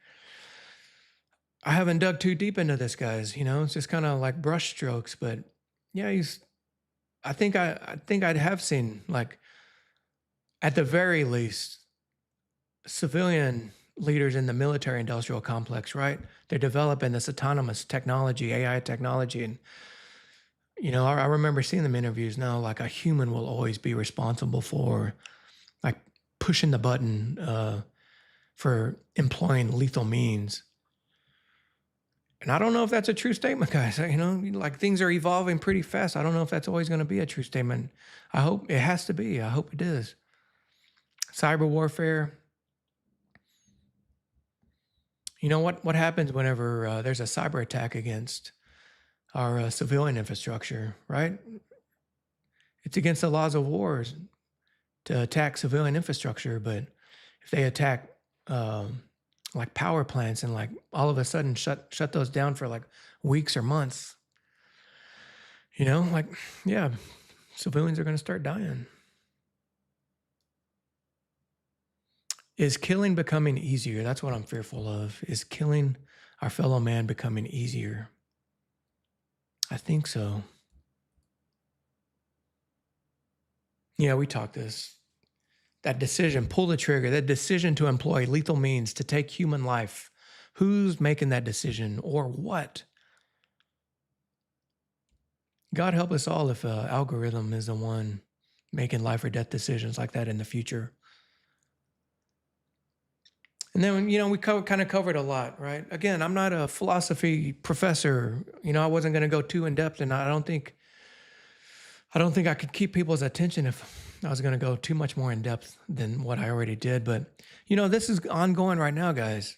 I haven't dug too deep into this, guys. It's just kind of like brush strokes, but yeah, I think I'd have seen, like, at the very least, civilian leaders in the military industrial complex, right? They're developing this autonomous technology, AI technology. And, I remember seeing them interviews now, like a human will always be responsible for like pushing the button for employing lethal means. And I don't know if that's a true statement, guys. Like things are evolving pretty fast. I don't know if that's always going to be a true statement. I hope it has to be. I hope it is. Cyber warfare. You know what happens whenever there's a cyber attack against our civilian infrastructure, right? It's against the laws of wars to attack civilian infrastructure, but if they attack like power plants and like all of a sudden shut those down for like weeks or months, like, yeah, civilians are going to start dying. Is killing becoming easier? That's what I'm fearful of. Is killing our fellow man becoming easier? I think so. Yeah, we talked this. That decision, pull the trigger, that decision to employ lethal means to take human life. Who's making that decision or what? God help us all if algorithm is the one making life or death decisions like that in the future. And then, we kind of covered a lot, right? Again, I'm not a philosophy professor. I wasn't going to go too in depth, and I don't think I could keep people's attention if I was going to go too much more in depth than what I already did. But, this is ongoing right now, guys.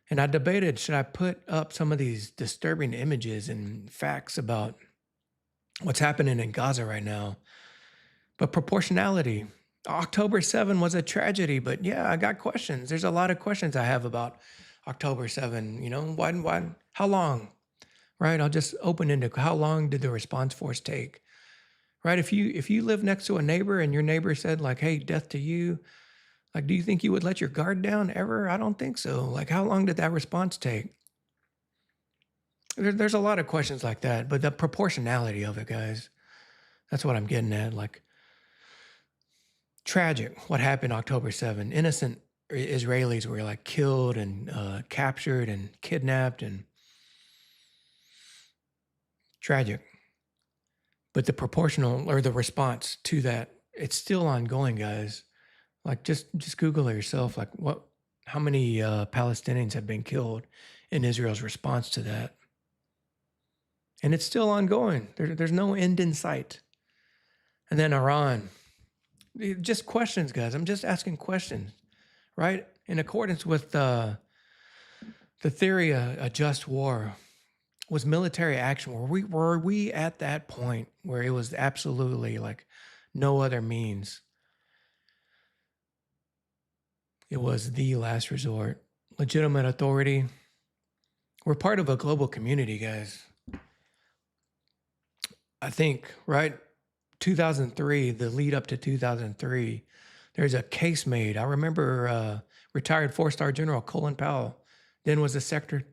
And I debated, should I put up some of these disturbing images and facts about what's happening in Gaza right now? But proportionality. October 7 was a tragedy, but yeah, I got questions. There's a lot of questions I have about October 7. Why, how long? Right? I'll just open into how long did the response force take? Right? If you live next to a neighbor and your neighbor said like, hey, death to you, like, do you think you would let your guard down ever? I don't think so. Like, how long did that response take? There's a lot of questions like that, but the proportionality of it, guys, that's what I'm getting at. Like, tragic what happened October 7. Innocent Israelis were like killed and captured and kidnapped, and tragic. But the proportional or the response to that, it's still ongoing, guys. Like just Google it yourself. Like how many Palestinians have been killed in Israel's response to that? And it's still ongoing. There's no end in sight. And then Iran. Just questions, guys. I'm just asking questions, right? In accordance with the theory of a just war, was military action. Were we at that point where it was absolutely like no other means? It was the last resort. Legitimate authority. We're part of a global community, guys. I think, right? 2003, the lead up to 2003, there's a case made. I remember retired 4-star General Colin Powell, then was the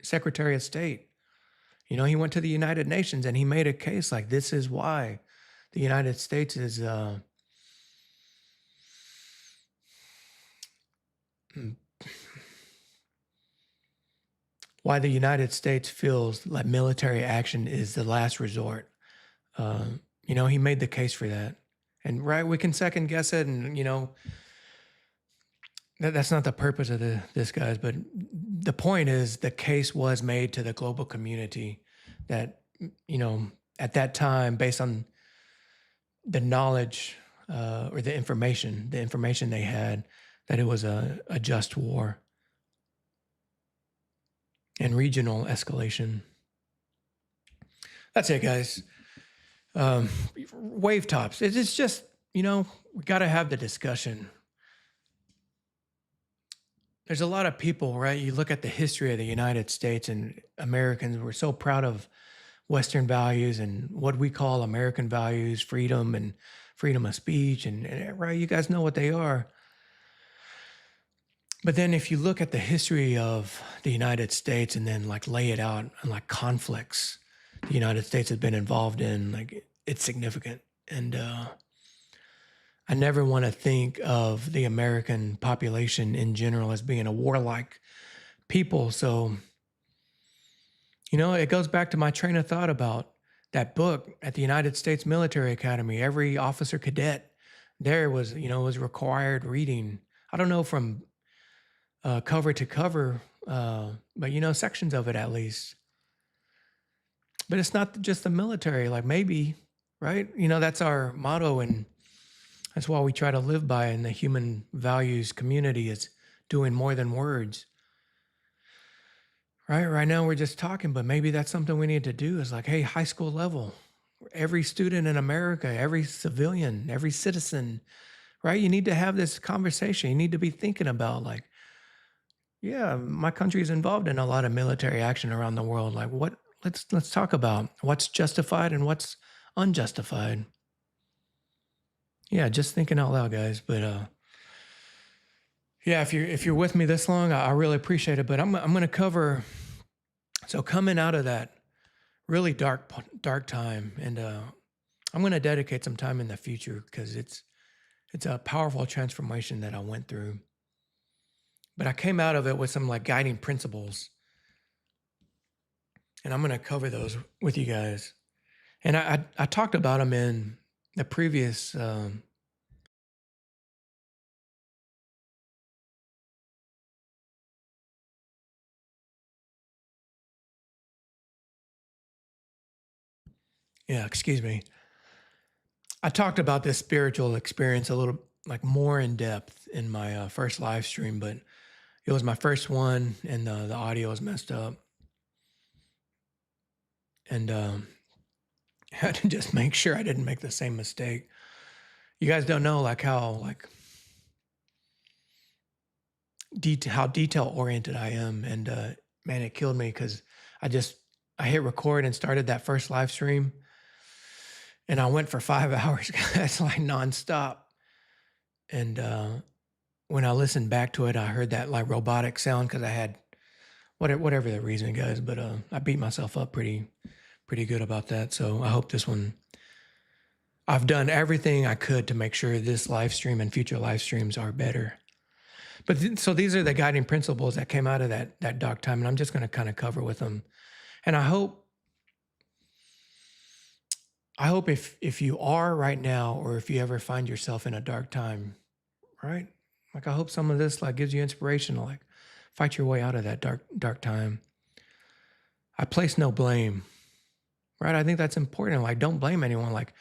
Secretary of State. He went to the United Nations and he made a case like this is why the United States is why the United States feels like military action is the last resort. He made the case for that. And right, we can second guess it, and that's not the purpose of this, guys. But the point is, the case was made to the global community that at that time, based on the knowledge or the information they had, that it was a just war and regional escalation. That's it, guys. Wave tops. It's just, we got to have the discussion. There's a lot of people, right? You look at the history of the United States, and Americans were so proud of Western values and what we call American values, freedom and freedom of speech. And right, you guys know what they are. But then if you look at the history of the United States and then like lay it out and like conflicts the United States has been involved in, like it's significant. And I never want to think of the American population in general as being a warlike people. So, it goes back to my train of thought about that book at the United States Military Academy. Every officer cadet there was, was required reading. I don't know from cover to cover, but sections of it at least. But it's not just the military. Like maybe, right? That's our motto, and that's why we try to live by in the human values community is doing more than words. Right? Right now we're just talking, but maybe that's something we need to do is like, hey, high school level, every student in America, every civilian, every citizen, right? You need to have this conversation. You need to be thinking about like, yeah, my country is involved in a lot of military action around the world. Like what let's talk about what's justified and what's unjustified. Yeah, just thinking out loud, guys. But yeah, if you're with me this long, I really appreciate it. But I'm gonna cover, so coming out of that really dark time, and I'm gonna dedicate some time in the future because it's a powerful transformation that I went through. But I came out of it with some like guiding principles, and I'm gonna cover those with you guys. And I talked about them in the previous. Yeah, excuse me. I talked about this spiritual experience a little like more in depth in my first live stream, but it was my first one, and the audio was messed up, and I had to just make sure I didn't make the same mistake. You guys don't know like how like how detail oriented I am, and man, it killed me because I just I hit record and started that first live stream, and I went for 5 hours, guys, like nonstop. And when I listened back to it, I heard that like robotic sound because I had whatever the reason, guys. But I beat myself up pretty good about that. So I hope this one. I've done everything I could to make sure this live stream and future live streams are better. But so these are the guiding principles that came out of that dark time, and I'm just going to kind of cover with them. And I hope if you are right now, or if you ever find yourself in a dark time, right? Like I hope some of this like gives you inspiration to like fight your way out of that dark time. I place no blame, right? I think that's important. Like don't blame anyone. Like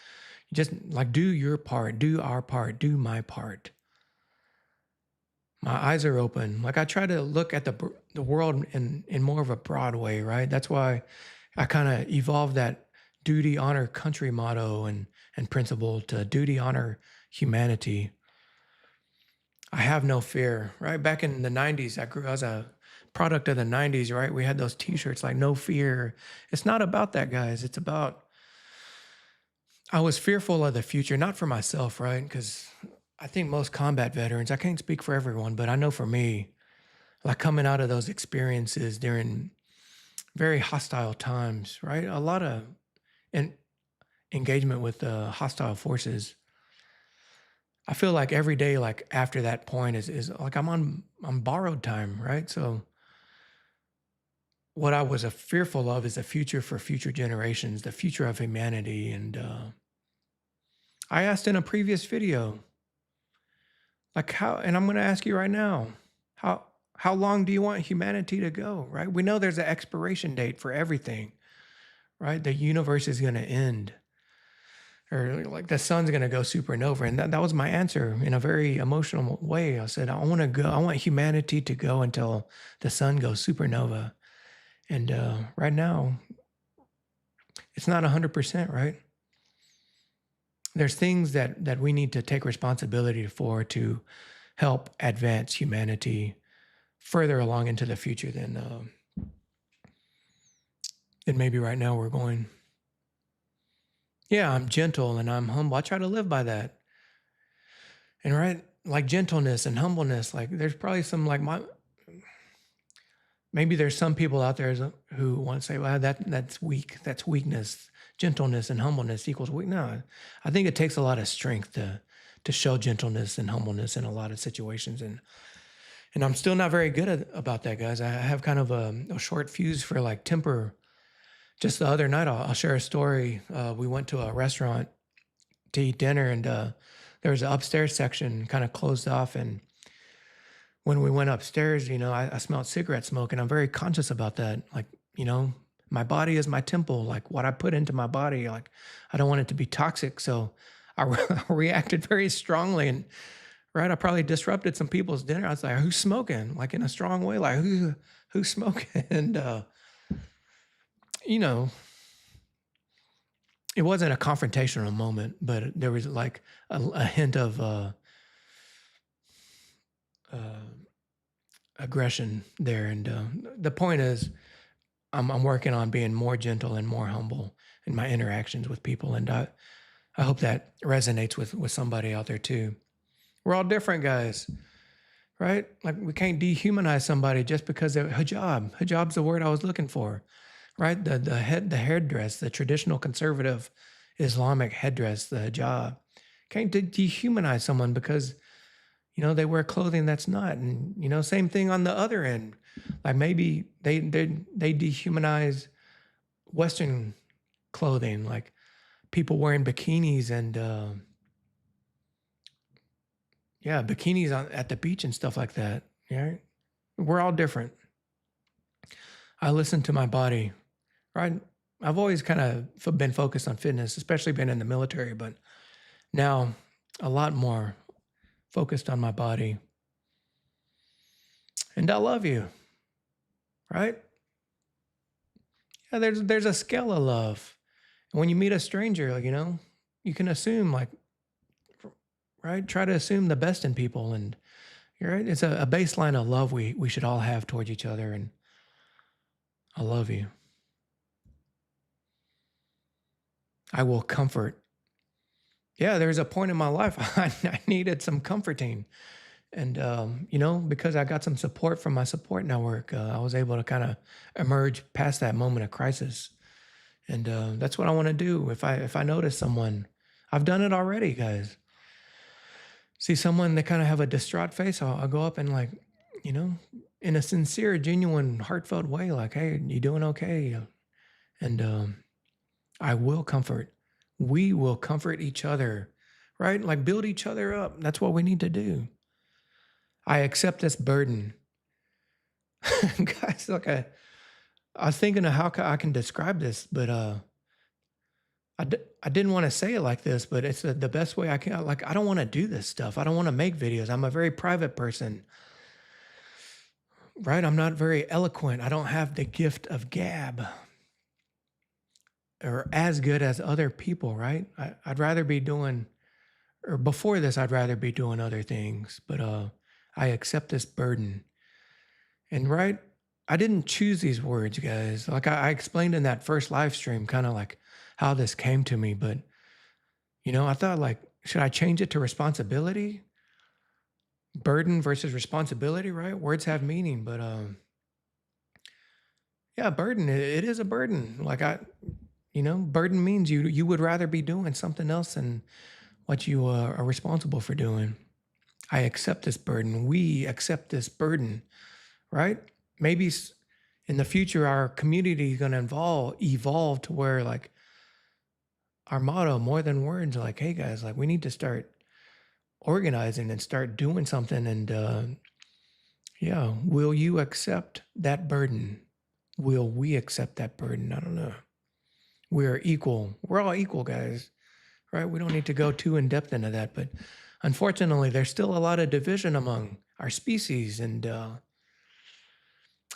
just like do your part, do our part, do my part. My eyes are open. Like I try to look at the world in more of a broad way, right? That's why I kind of evolved that duty, honor, country motto and principle to duty, honor, humanity. I have no fear, right? Back in the 90s, I grew as a product of the 90s, right? We had those t-shirts like no fear. It's not about that, guys. It's about I was fearful of the future, not for myself, right? Because I think most combat veterans, I can't speak for everyone, but I know for me, like coming out of those experiences during very hostile times, right? A lot of engagement with hostile forces. I feel like every day, like after that point, is like I'm on borrowed time, right? So what I was fearful of is the future for future generations, the future of humanity, and I asked in a previous video, like how, and I'm going to ask you right now, how long do you want humanity to go? Right? We know there's an expiration date for everything, right? The universe is going to end, or like the sun's going to go supernova, and that was my answer in a very emotional way. I said, I want to go. I want humanity to go until the sun goes supernova, and right now, it's not 100%, right? There's things that we need to take responsibility for to help advance humanity further along into the future than maybe right now we're going. Yeah, I'm gentle and I'm humble. I try to live by that. And right, like gentleness and humbleness, like there's probably some like maybe there's some people out there who want to say, well, that's weak. That's weakness. Gentleness and humbleness equals weak. No, I think it takes a lot of strength to show gentleness and humbleness in a lot of situations. And I'm still not very good about that, guys. I have kind of a short fuse for like temper. Just the other night, I'll share a story. We went to a restaurant to eat dinner, and there was an upstairs section kind of closed off. And when we went upstairs, I smelled cigarette smoke, and I'm very conscious about that. Like, my body is my temple. Like what I put into my body, like I don't want it to be toxic. So I reacted very strongly, and right, I probably disrupted some people's dinner. I was like, "Who's smoking?" Like in a strong way, like who's smoking? And you know, it wasn't a confrontational moment, but there was like a hint of uh, aggression there. And the point is, I'm working on being more gentle and more humble in my interactions with people, and I hope that resonates with somebody out there too. We're all different, guys, right? Like we can't dehumanize somebody just because they're hijab. Hijab's the word I was looking for, right? The headdress, the traditional conservative Islamic headdress, the hijab. Can't dehumanize someone because they wear clothing that's not. And same thing on the other end. Like maybe they dehumanize Western clothing, like people wearing bikinis and bikinis at the beach and stuff like that. Yeah, we're all different. I listen to my body, right? I've always kind of been focused on fitness, especially being in the military, but now a lot more focused on my body. And I love you, right? Yeah, there's a scale of love. And when you meet a stranger, like, you can assume, like, right? Try to assume the best in people. And you're right, it's a baseline of love we should all have towards each other. And I love you. I will comfort. Yeah, there's a point in my life I needed some comforting. And, because I got some support from my support network, I was able to kind of emerge past that moment of crisis. And that's what I want to do. If I notice someone, I've done it already, guys. See someone that kind of have a distraught face, I'll go up and like, in a sincere, genuine, heartfelt way, like, "Hey, you doing okay?" And I will comfort. We will comfort each other, right? Like build each other up. That's what we need to do. I accept this burden. Guys, look, I was thinking of how I can describe this, but I didn't want to say it like this, but it's the best way I can. Like, I don't want to do this stuff. I don't want to make videos. I'm a very private person, right? I'm not very eloquent. I don't have the gift of gab or as good as other people, right? I'd rather be doing, or before this, I'd rather be doing other things, but I accept this burden. And right, I didn't choose these words, guys. Like I explained in that first live stream, kind of like how this came to me. But, I thought like, should I change it to responsibility? Burden versus responsibility, right? Words have meaning, but yeah, burden, it is a burden. Like burden means you would rather be doing something else than what you are responsible for doing. I accept this burden. We accept this burden, right? Maybe in the future, our community is going to evolve to where like our motto, more than words, like, "Hey guys, like we need to start organizing and start doing something." And yeah, will you accept that burden? Will we accept that burden? I don't know. We are equal. We're all equal, guys, right? We don't need to go too in depth into that, but unfortunately, there's still a lot of division among our species, and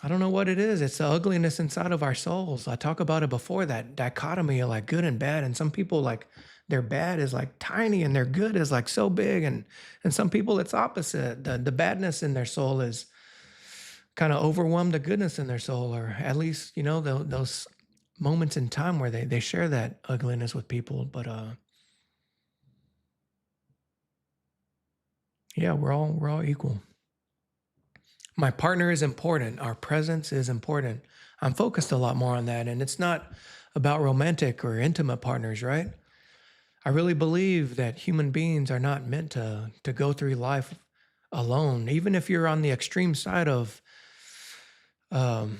I don't know what it is. It's the ugliness inside of our souls. I talk about it before, that dichotomy of like good and bad, and some people like their bad is like tiny and their good is like so big, and some people it's opposite. The badness in their soul is kind of overwhelmed the goodness in their soul, or at least those moments in time where they share that ugliness with people. But yeah, we're all equal. My partner is important. Our presence is important. I'm focused a lot more on that, and it's not about romantic or intimate partners, right? I really believe that human beings are not meant to go through life alone. Even if you're on the extreme side of um,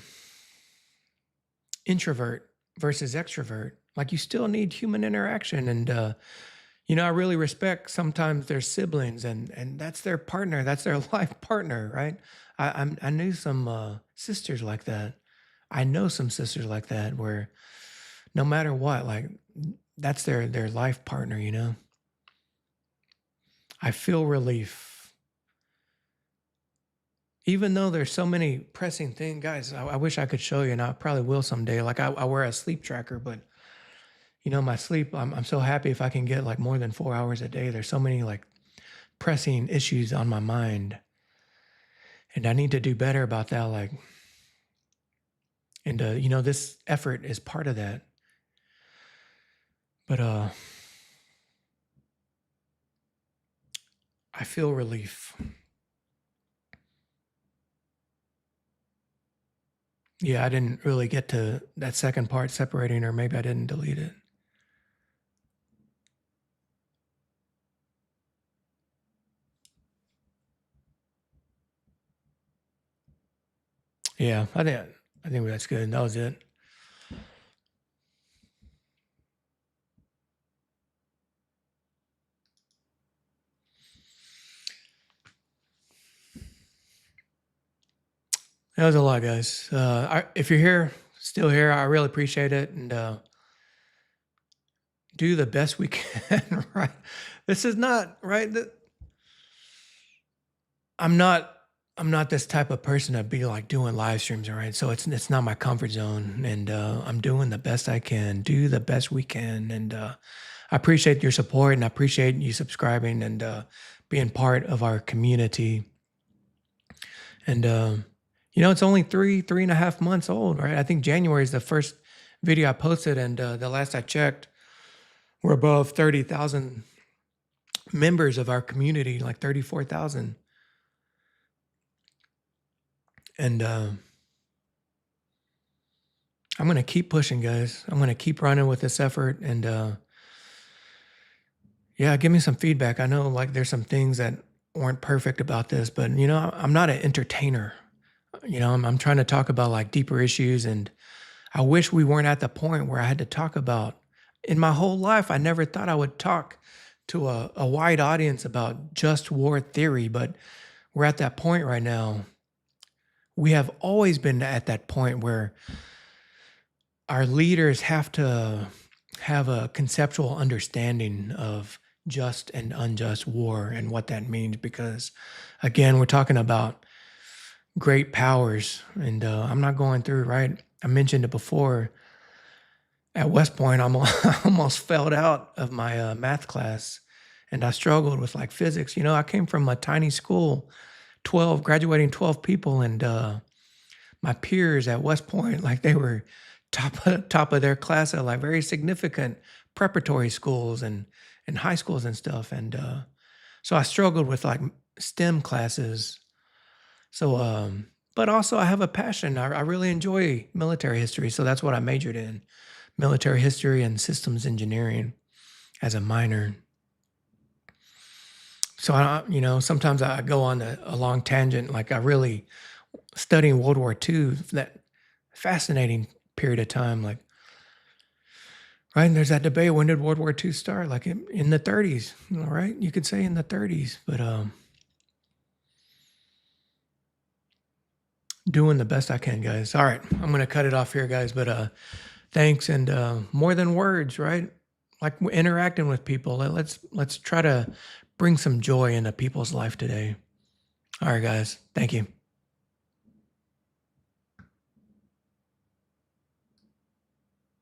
introvert versus extrovert, like you still need human interaction. And I really respect sometimes their siblings, and that's their partner, that's their life partner, right? I knew some sisters like that. I know some sisters like that where no matter what, like that's their life partner. I feel relief. Even though there's so many pressing things, guys, I wish I could show you, and I probably will someday. Like I wear a sleep tracker, but my sleep, I'm so happy if I can get like more than 4 hours a day. There's so many like pressing issues on my mind, and I need to do better about that. Like, and this effort is part of that. But I feel relief. Yeah, I didn't really get to that second part separating, or maybe I didn't delete it. Yeah, I think that's good. That was it. That was a lot, guys. If you're here, still here, I really appreciate it, and do the best we can. Right? This is not right. I'm not. I'm not this type of person to be like doing live streams, all right? So it's not my comfort zone, and I'm doing the best I can. Do the best we can, and I appreciate your support, and I appreciate you subscribing and being part of our community. And it's only 3.5 months old, right? I think January is the first video I posted, and the last I checked, we're above 30,000 members of our community, like 34,000. And I'm going to keep pushing, guys. I'm going to keep running with this effort. And yeah, give me some feedback. I know like there's some things that weren't perfect about this, but I'm not an entertainer. I'm trying to talk about like deeper issues. And I wish we weren't at the point where I had to talk about, in my whole life, I never thought I would talk to a wide audience about just war theory, but we're at that point right now. We have always been at that point where our leaders have to have a conceptual understanding of just and unjust war and what that means, because again, we're talking about great powers, and I'm not going through, right? I mentioned it before. At West Point, I almost failed out of my math class, and I struggled with like physics. I came from a tiny school, graduating 12 people, and my peers at West Point, like they were top of their class at like very significant preparatory schools and high schools and stuff. And so I struggled with like STEM classes. So, but also I have a passion. I really enjoy military history, so that's what I majored in: military history and systems engineering as a minor. So sometimes I go on a long tangent. Like I really studying World War II, that fascinating period of time. Like, right, and there's that debate: when did World War II start? Like in the 30s, right? You could say in the 30s, but doing the best I can, guys. All right, I'm gonna cut it off here, guys. But thanks, and more than words, right? Like interacting with people. Let's try to bring some joy into people's life today. All right, guys. Thank you.